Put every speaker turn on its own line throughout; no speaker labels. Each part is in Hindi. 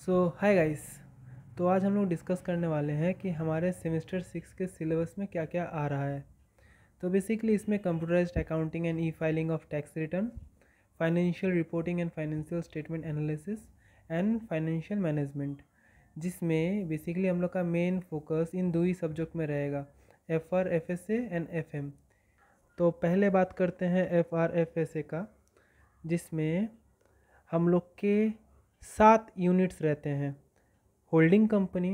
Hi guys. तो आज हम लोग डिस्कस करने वाले हैं कि हमारे सेमेस्टर 6 के सिलेबस में क्या क्या आ रहा है। तो बेसिकली इसमें computerised accounting and E filing of tax return, financial reporting and financial statement analysis and financial management, जिसमें बेसिकली हम लोग का मेन फोकस इन दो ही सब्जेक्ट में रहेगा, FR FSA एंड FM। तो पहले बात करते हैं FR FSA का, जिसमें हम लोग के 7 यूनिट्स रहते हैं: holding company,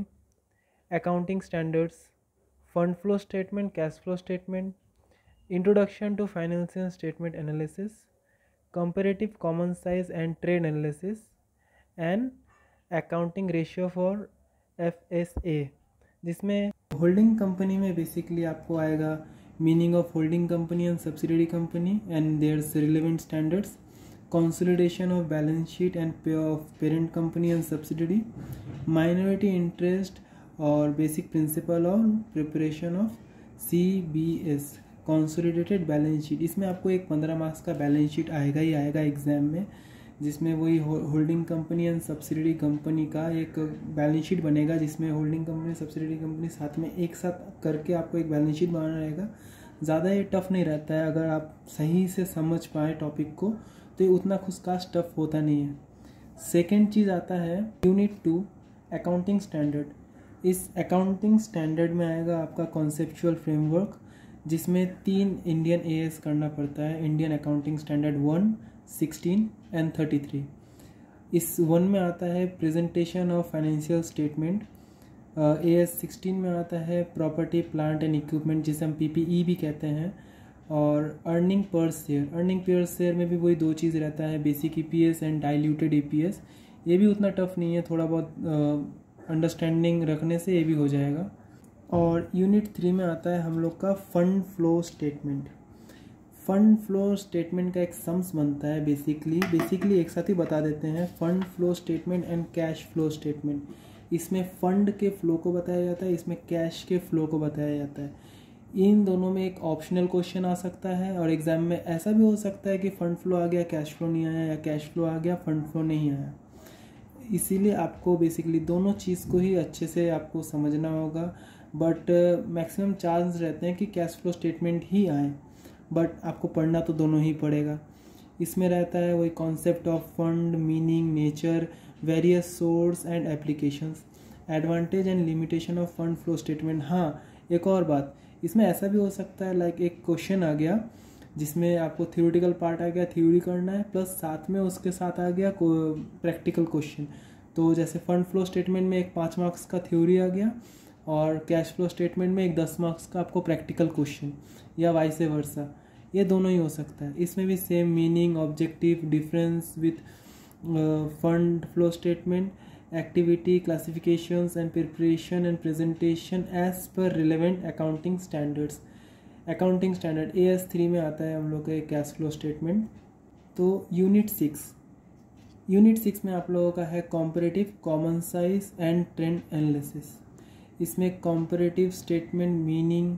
accounting standards, fund flow statement, cash flow statement, introduction to financial statement analysis, comparative common size and trade analysis and accounting ratio for FSA। जिसमें होल्डिंग कंपनी में बेसिकली आपको आएगा meaning of holding company and subsidiary company and theirs relevant standards, consolidation of balance sheet and pay of parent company and subsidiary, minority interest और basic principle on preparation of CBS consolidated balance sheet। इसमें आपको एक 15 मार्क्स का बैलेंस शीट आएगा ही आएगा एग्जाम में, जिसमें वही holding company and subsidiary company का एक बैलेंस शीट बनेगा, जिसमें होल्डिंग कंपनी सब्सिडियरी कंपनी साथ में एक साथ करके आपको एक बैलेंस शीट बनाना रहेगा। ज़्यादा ये टफ नहीं रहता है, अगर आप सही से समझ पाए टॉपिक को तो ये उतना कुछ खास टफ होता नहीं है। सेकेंड चीज़ आता है यूनिट 2 अकाउंटिंग स्टैंडर्ड। इस अकाउंटिंग स्टैंडर्ड में आएगा आपका कॉन्सेप्चुअल फ्रेमवर्क, जिसमें 3 इंडियन AS करना पड़ता है, इंडियन अकाउंटिंग स्टैंडर्ड 1, 16 एंड 33। इस 1 में आता है presentation of financial statement, AS 16 में आता है प्रॉपर्टी प्लांट एंड इक्विपमेंट, जिसे हम PPE भी कहते हैं, और अर्निंग पर शेयर में भी वही 2 चीज़ रहता है, basic EPS and diluted EPS। ये भी उतना टफ नहीं है, थोड़ा बहुत अंडरस्टैंडिंग रखने से ये भी हो जाएगा। और यूनिट 3 में आता है हम लोग का fund flow statement. Fund flow statement का एक सम्स बनता है, बेसिकली एक साथ ही बता देते हैं, fund flow statement and cash flow statement. इसमें फंड के फ्लो को बताया जाता है, इसमें कैश के फ्लो को बताया जाता है। इन दोनों में एक ऑप्शनल क्वेश्चन आ सकता है, और एग्जाम में ऐसा भी हो सकता है कि फंड फ्लो आ गया कैश फ्लो नहीं आया, या कैश फ्लो आ गया फंड फ्लो नहीं आया। इसीलिए आपको बेसिकली दोनों चीज़ को ही अच्छे से आपको समझना होगा, बट मैक्सिमम चांस रहते हैं कि कैश फ्लो स्टेटमेंट ही आए, बट आपको पढ़ना तो दोनों ही पड़ेगा। इसमें रहता है वही concept of fund, meaning, nature, various source and applications, advantage and limitation of fund flow statement. हाँ, एक और बात, इसमें ऐसा भी हो सकता है लाइक एक क्वेश्चन आ गया जिसमें आपको थ्योरेटिकल पार्ट आ गया, थ्योरी करना है, प्लस साथ में उसके साथ आ गया प्रैक्टिकल क्वेश्चन। तो जैसे फंड फ्लो स्टेटमेंट में एक 5 मार्क्स का थ्योरी आ गया, और कैश फ्लो स्टेटमेंट में एक 10 मार्क्स का आपको प्रैक्टिकल क्वेश्चन, या वाइस वर्सा, ये दोनों ही हो सकता है। इसमें भी same meaning, objective, difference with fund flow statement, activity, classifications and preparation and presentation as per relevant accounting standards। accounting standard AS3 में आता है हम लोग का कैश फ्लो स्टेटमेंट। तो यूनिट 6 में आप लोगों का है comparative common size and trend analysis. इसमें comparative statement, meaning,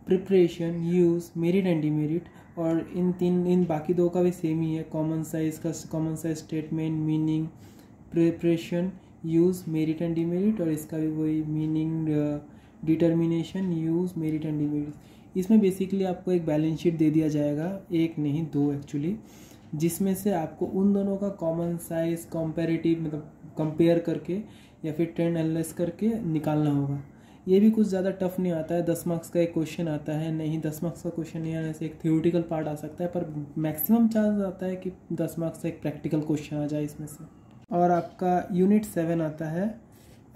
preparation, use, merit and demerit, और इन बाकी 2 का भी सेम ही है, common size statement, meaning, preparation, use, merit and demerit, और इसका भी वही meaning, determination, use, merit and demerit. इसमें बेसिकली आपको एक बैलेंस शीट दे दिया जाएगा, एक नहीं 2 एक्चुअली, जिसमें से आपको उन दोनों का कॉमन साइज कंपैरेटिव मतलब कंपेयर करके या फिर ट्रेंड एनालाइज करके निकालना होगा। ये भी कुछ ज़्यादा टफ नहीं आता है, 10 मार्क्स का एक क्वेश्चन आता है, नहीं 10 मार्क्स का क्वेश्चन नहीं आने से एक थ्योरेटिकल पार्ट आ सकता है, पर मैक्सिमम चांस आता है कि 10 मार्क्स का एक प्रैक्टिकल क्वेश्चन आ जाए इसमें से। और आपका यूनिट 7 आता है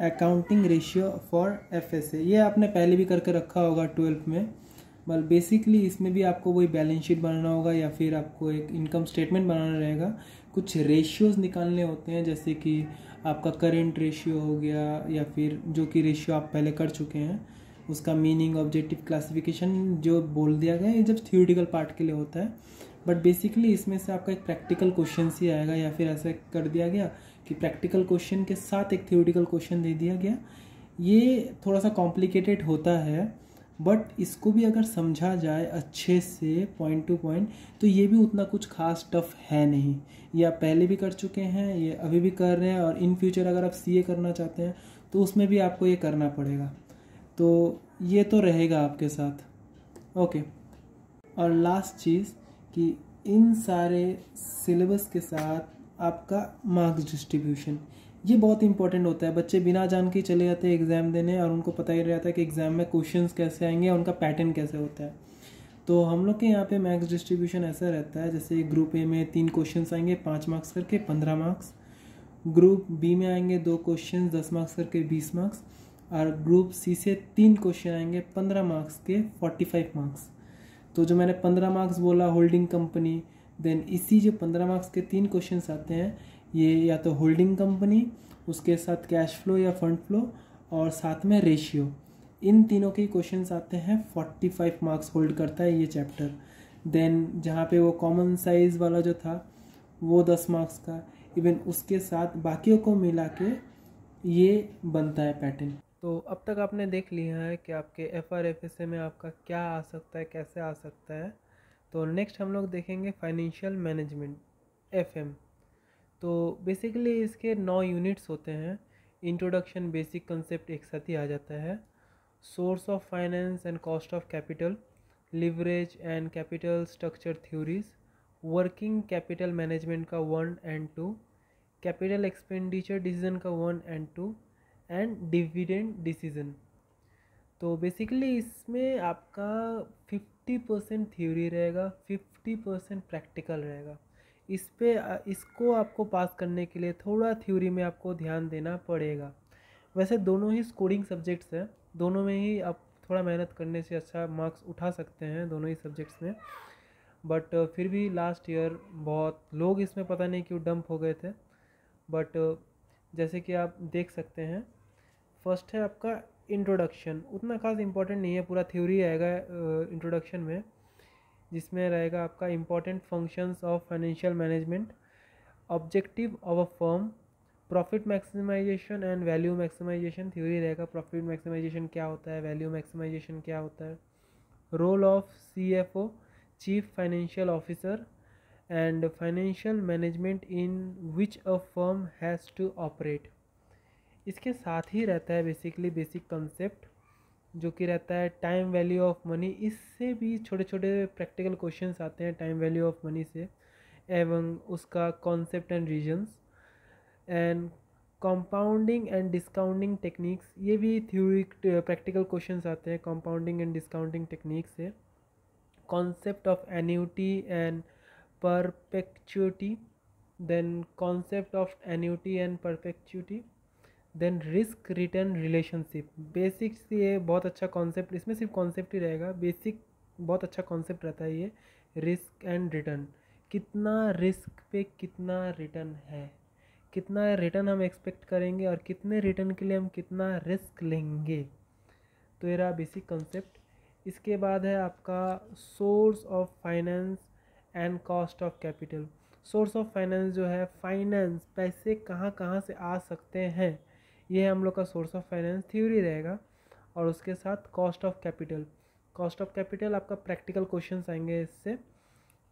अकाउंटिंग रेशियो फॉर FSA। ये आपने पहले भी करके रखा होगा 12th में, बल बेसिकली इसमें भी आपको वही बैलेंस शीट बनाना होगा, या फिर आपको एक इनकम स्टेटमेंट बनाना रहेगा। कुछ रेशियोज़ निकालने होते हैं, जैसे कि आपका करेंट रेशियो हो गया, या फिर जो कि रेशियो आप पहले कर चुके हैं, उसका मीनिंग, ऑब्जेक्टिव, क्लासिफिकेशन जो बोल दिया गया है, ये जब थ्योरेटिकल पार्ट के लिए होता है। बट बेसिकली इसमें से आपका एक प्रैक्टिकल क्वेश्चन ही आएगा, या फिर ऐसा कर दिया गया कि प्रैक्टिकल क्वेश्चन के साथ एक थ्योरेटिकल क्वेश्चन दे दिया गया। ये थोड़ा सा कॉम्प्लिकेटेड होता है, बट इसको भी अगर समझा जाए अच्छे से पॉइंट टू पॉइंट तो ये भी उतना कुछ खास टफ है नहीं। ये आप पहले भी कर चुके हैं, ये अभी भी कर रहे हैं, और इन फ्यूचर अगर आप सीए करना चाहते हैं तो उसमें भी आपको ये करना पड़ेगा। तो ये तो रहेगा आपके साथ। ओके, और लास्ट चीज़ कि इन सारे सिलेबस के साथ आपका मार्क्स डिस्ट्रीब्यूशन, ये बहुत इंपॉर्टेंट होता है। बच्चे बिना जान के चले जाते हैं एग्ज़ाम देने और उनको पता ही रहता है कि एग्ज़ाम में क्वेश्चंस कैसे आएंगे और उनका पैटर्न कैसे होता है। तो हम लोग के यहाँ पे मार्क्स डिस्ट्रीब्यूशन ऐसा रहता है, जैसे ग्रुप ए में 3 क्वेश्चंस आएंगे 5 मार्क्स करके 15 मार्क्स, ग्रुप बी में आएंगे 2 क्वेश्चन 10 मार्क्स करके 20 मार्क्स, और ग्रुप सी से 3 क्वेश्चन आएंगे 15 मार्क्स के 45 मार्क्स। तो जो मैंने 15 मार्क्स बोला होल्डिंग कंपनी, देन इसी जो 15 मार्क्स के 3 क्वेश्चंस आते हैं, ये या तो होल्डिंग कंपनी, उसके साथ कैश फ्लो या फंड फ्लो, और साथ में रेशियो, इन तीनों के क्वेश्चंस आते हैं। 45 मार्क्स होल्ड करता है ये चैप्टर। देन जहाँ पे वो कॉमन साइज वाला जो था वो 10 मार्क्स का, इवन उसके साथ बाकियों को मिला के ये बनता है पैटर्न। तो अब तक आपने देख लिया है कि आपके FRFSA में आपका क्या आ सकता है, कैसे आ सकता है। तो नेक्स्ट हम लोग देखेंगे फाइनेंशियल मैनेजमेंट FM। तो बेसिकली इसके 9 यूनिट्स होते हैं। इंट्रोडक्शन, बेसिक कंसेप्ट एक साथ ही आ जाता है। Source of finance and cost of capital, leverage and capital structure theories, working capital management का 1 एंड 2, कैपिटल एक्सपेंडिचर डिसीजन का 1 एंड 2, एंड डिविडेंड डिसीजन। तो बेसिकली इसमें आपका 50% थ्योरी रहेगा, 50% प्रैक्टिकल रहेगा। इसको आपको पास करने के लिए थोड़ा थ्योरी में आपको ध्यान देना पड़ेगा। वैसे दोनों ही स्कोरिंग सब्जेक्ट्स हैं, दोनों में ही आप थोड़ा मेहनत करने से अच्छा मार्क्स उठा सकते हैं दोनों ही सब्जेक्ट्स में। बट फिर भी लास्ट ईयर बहुत लोग इसमें पता नहीं क्यों डंप हो गए थे। बट जैसे कि आप देख सकते हैं, फर्स्ट है आपका इंट्रोडक्शन, उतना खास इंपॉर्टेंट नहीं है, पूरा थ्योरी आएगा इंट्रोडक्शन में, जिसमें रहेगा आपका important functions of financial management, objective of a firm, profit maximisation and value maximisation theory रहेगा। प्रॉफिट मैक्सिमाइजेशन क्या होता है, वैल्यू मैक्सिमाइजेशन क्या होता है, role of CFO, chief financial officer, and financial management in which a firm has to operate. इसके साथ ही रहता है बेसिकली बेसिक कंसेप्ट, जो कि रहता है टाइम वैल्यू ऑफ मनी। इससे भी छोटे छोटे प्रैक्टिकल क्वेश्चंस आते हैं टाइम वैल्यू ऑफ मनी से, एवं उसका concept and reasons, and compounding and discounting techniques. ये भी थ्योरी प्रैक्टिकल क्वेश्चंस आते हैं कंपाउंडिंग एंड डिस्काउंटिंग टेक्निक से। Concept of annuity and perpetuity, then concept of annuity and perpetuity, then risk return relationship. Basic से ये बहुत अच्छा कॉन्सेप्ट, इसमें सिर्फ कॉन्सेप्ट ही रहेगा, बेसिक बहुत अच्छा कॉन्सेप्ट रहता है ये। रिस्क एंड रिटर्न, कितना रिस्क पे कितना रिटर्न है, कितना रिटर्न हम एक्सपेक्ट करेंगे और कितने रिटर्न के लिए हम कितना रिस्क लेंगे। तो ये रहा बेसिक कंसेप्ट। इसके बाद है आपका source of finance and cost of capital. Source of finance जो है, फाइनेंस पैसे कहाँ कहाँ से आ सकते हैं, ये हम लोग का सोर्स ऑफ फाइनेंस थ्योरी रहेगा। और उसके साथ cost of capital, cost of capital आपका प्रैक्टिकल क्वेश्चंस आएंगे इससे।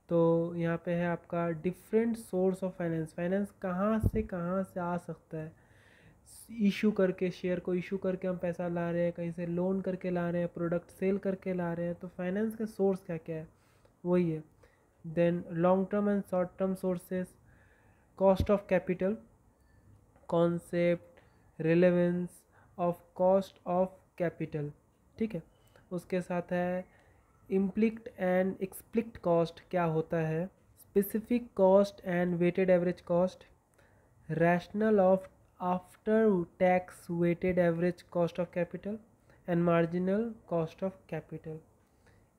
तो यहाँ पे है आपका different source of finance, finance कहाँ से आ सकता है। इशू करके, शेयर को इशू करके हम पैसा ला रहे हैं, कहीं से लोन करके ला रहे हैं, प्रोडक्ट सेल करके ला रहे हैं। तो फाइनेंस का सोर्स क्या क्या है, वही है। Then long term and short term sources, cost of capital, concept, relevance of cost of capital, ठीक है। उसके साथ है इम्प्लिक्ट एंड एक्सप्लिक्ट कॉस्ट क्या होता है, specific cost and weighted average cost, rational of after tax weighted average cost of capital, and marginal cost of capital.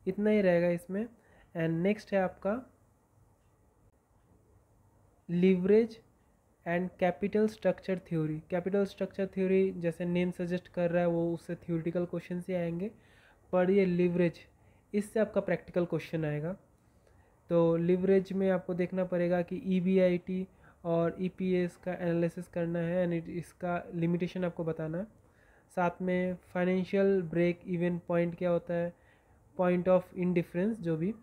इतना ही रहेगा इसमें। एंड नेक्स्ट है आपका leverage and capital structure theory. Capital structure theory जैसे नेम सजेस्ट कर रहा है वो उससे थ्योरेटिकल क्वेश्चन ही आएंगे, पर ये लीवरेज, इससे आपका प्रैक्टिकल क्वेश्चन आएगा। तो लीवरेज में आपको देखना पड़ेगा कि EBIT और EPS का एनालिसिस करना है, यानी इसका लिमिटेशन आपको बताना है। साथ में फाइनेंशियल ब्रेक इवन पॉइंट क्या होता है, पॉइंट ऑफ इंडिफरेंस जो भी,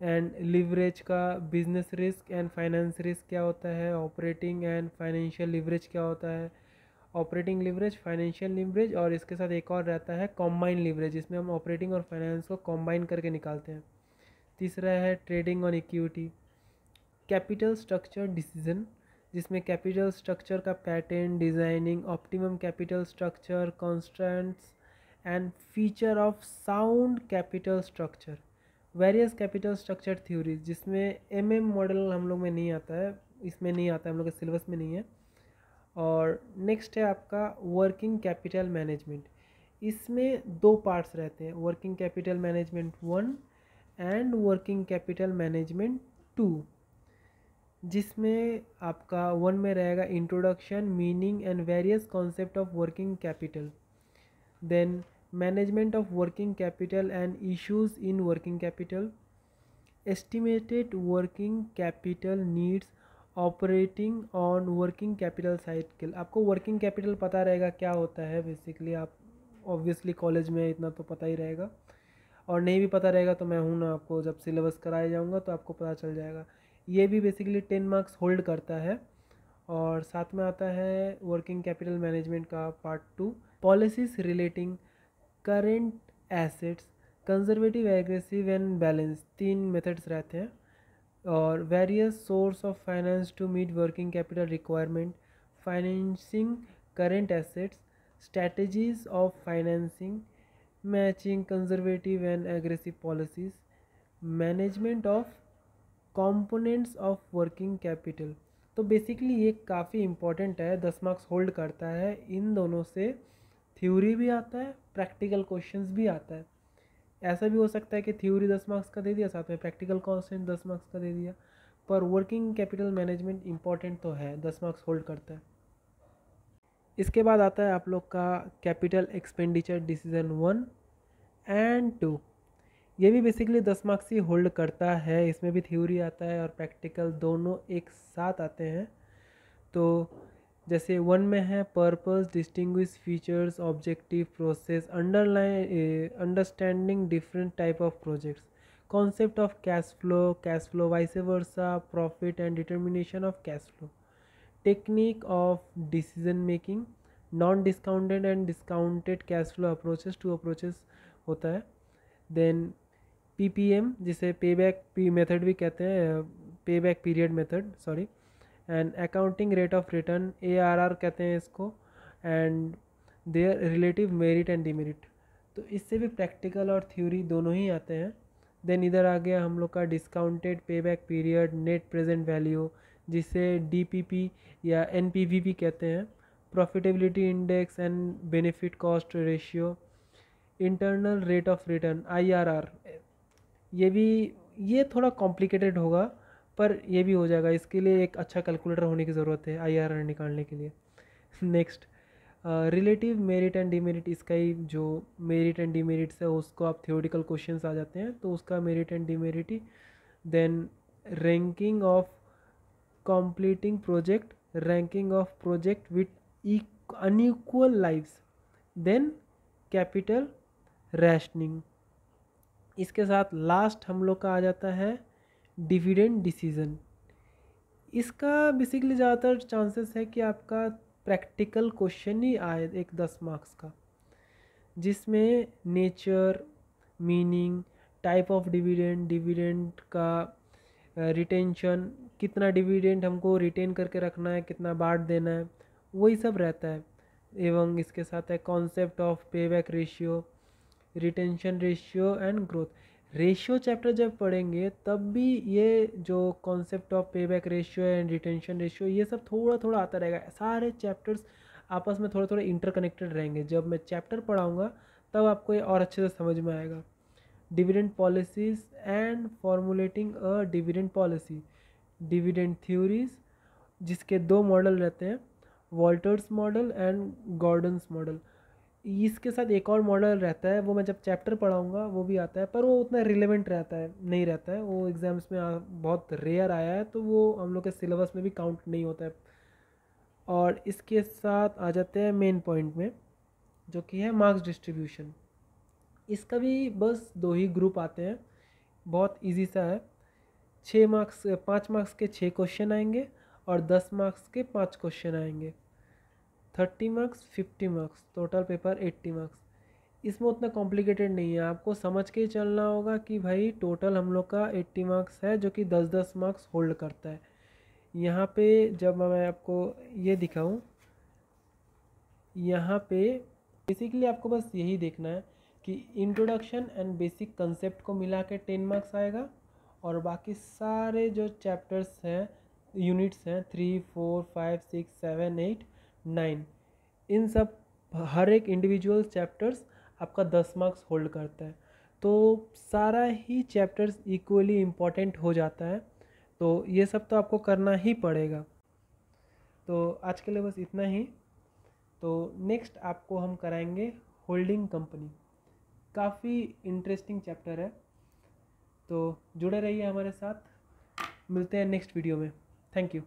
एंड लिवरेज का business risk and finance risk क्या होता है, ऑपरेटिंग एंड फाइनेंशियल लिवरेज क्या होता है, ऑपरेटिंग लिवरेज, फाइनेंशियल लिवरेज, और इसके साथ एक और रहता है कॉम्बाइन लिवरेज, जिसमें हम ऑपरेटिंग और फाइनेंस को कॉम्बाइन करके निकालते हैं। तीसरा है trading on equity. Capital structure decision, जिसमें कैपिटल स्ट्रक्चर का pattern, designing, optimum capital structure, constants and feature of sound capital structure. Various capital structure theories, जिसमें मॉडल हम लोग में नहीं आता है, इसमें नहीं आता है, हम लोग के सिलेबस में नहीं है। और नेक्स्ट है आपका वर्किंग कैपिटल मैनेजमेंट। इसमें दो पार्ट्स रहते हैं, working capital management 1 and working capital management 2, जिसमें आपका 1 में रहेगा introduction, meaning and various concept of working capital, then management of working capital and issues in working capital, estimated working capital needs, operating on working capital cycle. आपको वर्किंग कैपिटल पता रहेगा क्या होता है, बेसिकली आप ऑब्वियसली कॉलेज में इतना तो पता ही रहेगा, और नहीं भी पता रहेगा तो मैं हूँ ना, आपको जब सिलेबस कराया जाऊँगा तो आपको पता चल जाएगा। ये भी बेसिकली 10 मार्क्स होल्ड करता है। और साथ में आता है वर्किंग कैपिटल मैनेजमेंट का part 2, policies relating current assets, conservative, aggressive and balance, 3 methods रहते हैं। और various source of finance to meet working capital requirement, financing current assets, strategies of financing, matching conservative and aggressive policies, management of components of working capital. तो बेसिकली ये काफ़ी इंपॉर्टेंट है, 10 मार्क्स होल्ड करता है। इन दोनों से थ्योरी भी आता है, प्रैक्टिकल क्वेश्चंस भी आता है। ऐसा भी हो सकता है कि थ्योरी 10 मार्क्स का दे दिया, साथ में प्रैक्टिकल कॉन्सेप्ट 10 मार्क्स का दे दिया, पर वर्किंग कैपिटल मैनेजमेंट इंपॉर्टेंट तो है, 10 मार्क्स होल्ड करता है। इसके बाद आता है आप लोग का कैपिटल एक्सपेंडिचर डिसीजन 1 एंड 2। ये भी बेसिकली 10 मार्क्स ही होल्ड करता है, इसमें भी थ्योरी आता है और प्रैक्टिकल दोनों एक साथ आते हैं। तो जैसे 1 में है purpose, distinguish features, objective, process, understanding different type of projects, concept of cash flow vice versa, profit and determination of cash flow, technique of decision making, non discounted and discounted cash flow approaches, 2 approaches होता है। देन पीपीएम, जिसे पेबैक मेथड भी कहते हैं, payback period method, sorry, and accounting rate of return, ARR कहते हैं इसको, and there relative merit and demerit. तो इससे भी प्रैक्टिकल और थ्योरी दोनों ही आते हैं। देन इधर आ गया हम लोग का discounted payback period, net present value, जिसे DPP या NPV भी कहते हैं, profitability index and benefit cost ratio, internal rate of return IRR। ये थोड़ा कॉम्प्लिकेटेड होगा, पर ये भी हो जाएगा। इसके लिए एक अच्छा कैलकुलेटर होने की ज़रूरत है IRR निकालने के लिए। Next relative merit and demerit, इसका ही जो मेरिट एंड डिमेरिट्स है उसको आप थ्योरेटिकल क्वेश्चंस आ जाते हैं तो उसका मेरिट एंड डिमेरिट ही। Then ranking of completing project, ranking of project with unequal lives, then capital rationing. इसके साथ लास्ट हम लोग का आ जाता है डिविडेंड डिसीजन। इसका बेसिकली ज़्यादातर चांसेस है कि आपका प्रैक्टिकल क्वेश्चन ही आए एक 10 मार्क्स का, जिसमें nature, meaning, type of dividend, dividend का रिटेंशन, कितना डिविडेंड हमको रिटेन करके रखना है, कितना बांट देना है, वही सब रहता है। एवं इसके साथ है concept of payback ratio, retention ratio and growth. Ratio chapter जब पढ़ेंगे तब भी ये जो concept of payback ratio and retention ratio ये सब थोड़ा थोड़ा आता रहेगा। सारे चैप्टर्स आपस में थोड़े थोड़े इंटरकनेक्टेड रहेंगे। जब मैं चैप्टर पढ़ाऊँगा तब आपको ये और अच्छे से समझ में आएगा। Dividend policies and formulating a dividend policy, dividend theories, जिसके 2 मॉडल रहते हैं, Walter's model and Gordon's model. इसके साथ एक और मॉडल रहता है, वो मैं जब चैप्टर पढ़ाऊँगा वो भी आता है, पर वो उतना रिलेवेंट नहीं रहता है, वो एग्ज़ाम्स में बहुत रेयर आया है तो वो हम लोग के सिलेबस में भी काउंट नहीं होता है। और इसके साथ आ जाते हैं मेन पॉइंट में, जो कि है मार्क्स डिस्ट्रीब्यूशन। इसका भी बस 2 ही ग्रुप आते हैं, बहुत इजी सा है। 5 मार्क्स के 6 क्वेश्चन आएंगे और 10 मार्क्स के 5 क्वेश्चन आएंगे। 30 marks 50 marks, total paper 80 marks. इसमें उतना कॉम्प्लिकेटेड नहीं है, आपको समझ के ही चलना होगा कि भाई टोटल हम लोग का 80 मार्क्स है, जो कि 10-10 मार्क्स होल्ड करता है। यहाँ पे जब मैं आपको ये दिखाऊं, यहाँ पे बेसिकली आपको बस यही देखना है कि इंट्रोडक्शन एंड बेसिक कंसेप्ट को मिला के 10 मार्क्स आएगा, और बाकी सारे जो चैप्टर्स हैं, यूनिट्स हैं 3, 4, 5, 6, 7, 8, 9, इन सब हर एक इंडिविजुअल चैप्टर्स आपका 10 मार्क्स होल्ड करता है। तो सारा ही चैप्टर्स इक्वली इम्पॉर्टेंट हो जाता है, तो ये सब तो आपको करना ही पड़ेगा। तो आज के लिए बस इतना ही। तो नेक्स्ट आपको हम कराएंगे होल्डिंग कंपनी, काफ़ी इंटरेस्टिंग चैप्टर है, तो जुड़े रहिए हमारे साथ। मिलते हैं नेक्स्ट वीडियो में। Thank you.